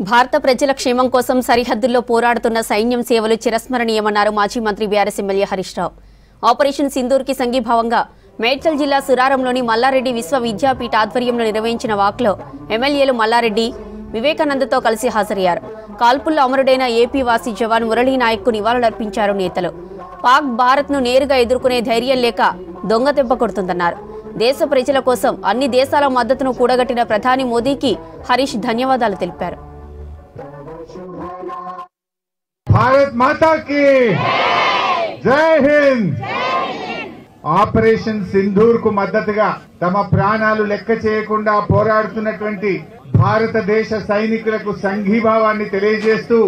భారత ప్రజల క్షేమం కోసం సరిహద్దుల్లో పోరాడుతున్న సైన్యం సేవలు చిరస్మరణీయమన్నారు మాజీ మంత్రి BRS MLA Harish Rao. Operation Sindoor కి సంఘీభావంగా మేడ్చల్ జిల్లా సురారంలోని మల్లారెడ్డి విశ్వవిద్యాపీఠ ఆధ్వర్యంలో నిర్వహించిన వాక్లో ఎమ్మెల్యేలు మల్లారెడ్డి వివేకానందతో కలిసి హాజరయ్యారు. కాల్పుల్లో అమరుడైన ఏపీ వాసి జవాన్ మురళీ నాయక్ కు నివాళులర్పించారు నేతలు. పాక్ భారత్ ను నేరుగా ఎదుర్కొనే ధైర్యం లేక దొంగ దెబ్బ కొడుతుందన్నారు. దేశ ప్రజల కోసం అన్ని దేశాల మద్దతును కూడగట్టిన ప్రధాని మోదీకి హరీష్ ధన్యవాదాలు తెలిపారు. భారత్ మాతా కీ జై హింద్. ఆపరేషన్ సింధూర్ కు మద్దతుగా తమ ప్రాణాలు లెక్క చేయకుండా పోరాడుతున్నటువంటి భారతదేశ సైనికులకు సంఘీభావాన్ని తెలియజేస్తూ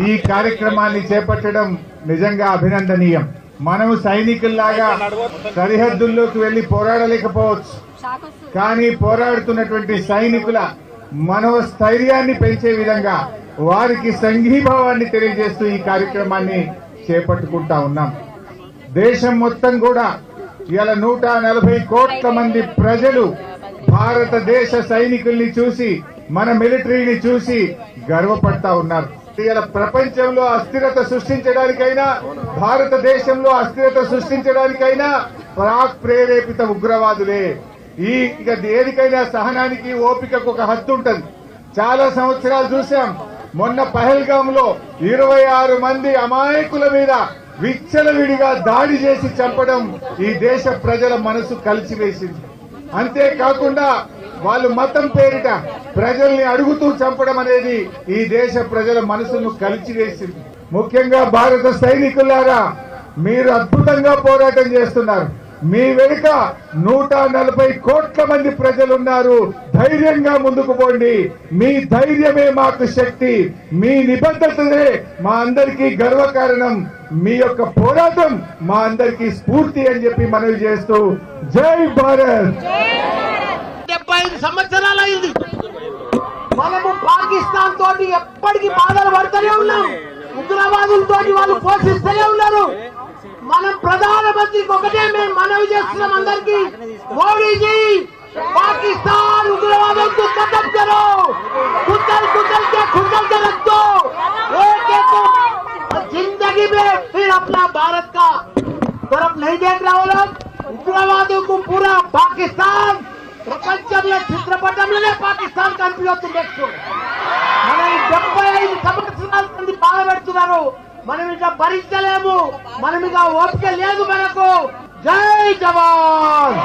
ఈ కార్యక్రమాన్ని చేపట్టడం నిజంగా అభినందనీయం. మనం సైనికుల్లాగా సరిహద్దుల్లోకి వెళ్లి పోరాడలేకపోవచ్చు, కానీ పోరాడుతున్నటువంటి సైనికుల మనోస్థైర్యాన్ని పెంచే విధంగా వారికి సంఘీభావాన్ని తెలియజేస్తూ ఈ కార్యక్రమాన్ని చేపట్టుకుంటా ఉన్నాం. దేశం మొత్తం కూడా ఇలా 140 కోట్ల మంది ప్రజలు భారతదేశ సైనికుల్ని చూసి, మన మిలిటరీని చూసి గర్వపడతా ఉన్నారు. ఇలా ప్రపంచంలో అస్థిరత సృష్టించడానికైనా, భారతదేశంలో అస్థిరత సృష్టించడానికైనా పాక్ ప్రేరేపిత ఉగ్రవాదులే. ఇక దేనికైనా సహనానికి, ఓపికకు ఒక హద్దు ఉంటుంది. చాలా సంవత్సరాలు చూశాం. మొన్న పహల్గామ్ లో 26 మంది అమాయకుల మీద విచ్చలవిడిగా దాడి చేసి చంపడం ఈ దేశ ప్రజల మనసు కలిసివేసింది. అంతేకాకుండా వాళ్ళు మతం పేరిట ప్రజల్ని అడుగుతూ చంపడం అనేది ఈ దేశ ప్రజల మనసును కలిసివేసింది. ముఖ్యంగా భారత సైనికులారా, మీరు అద్భుతంగా పోరాటం చేస్తున్నారు. మీ వెనుక 140 కోట్ల మంది ప్రజలున్నారు. ధైర్యంగా ముందుకు పోండి. మీ ధైర్యమే మాకు శక్తి, మీ నిబద్ధతనే మా అందరికీ గర్వకారణం. మీ యొక్క పోరాటం మా అందరికీ స్ఫూర్తి అని చెప్పి మనవి చేస్తూ జై భారత్. 75 సంవత్సరాలైంది. మనము పాకిస్తాన్ తోటి ఎప్పటికీ బాధలు పడుతూనే ఉన్నాం. ఉగ్రవాదులతో వాళ్ళు పోషిస్తూనే ఉన్నారు. మనం ప్రధానమంత్రికి ఒకటే మేము మనవి చేస్తున్నాం అందరికీ, మోడీజీ पाकिस्तान उग्रवादों को खत्म करो, कुचल कुचल के रख दो। एक एक जिंदगी में फिर अपना भारत का तरफ नहीं देख रहा हो लोग. उग्रवादों को पूरा पाकिस्तान ప్రపంచంలో చిత్రపటంలోనే పాకిస్తాన్ కనిపించవచ్చు. నెక్స్ట్ మనం 75 సంవత్సరాల నుండి బాధ పెడుతున్నారు. మనం ఇక భరించలేము. మనం ఇక ఓపిక లేదు మనకు. జై జవాన్.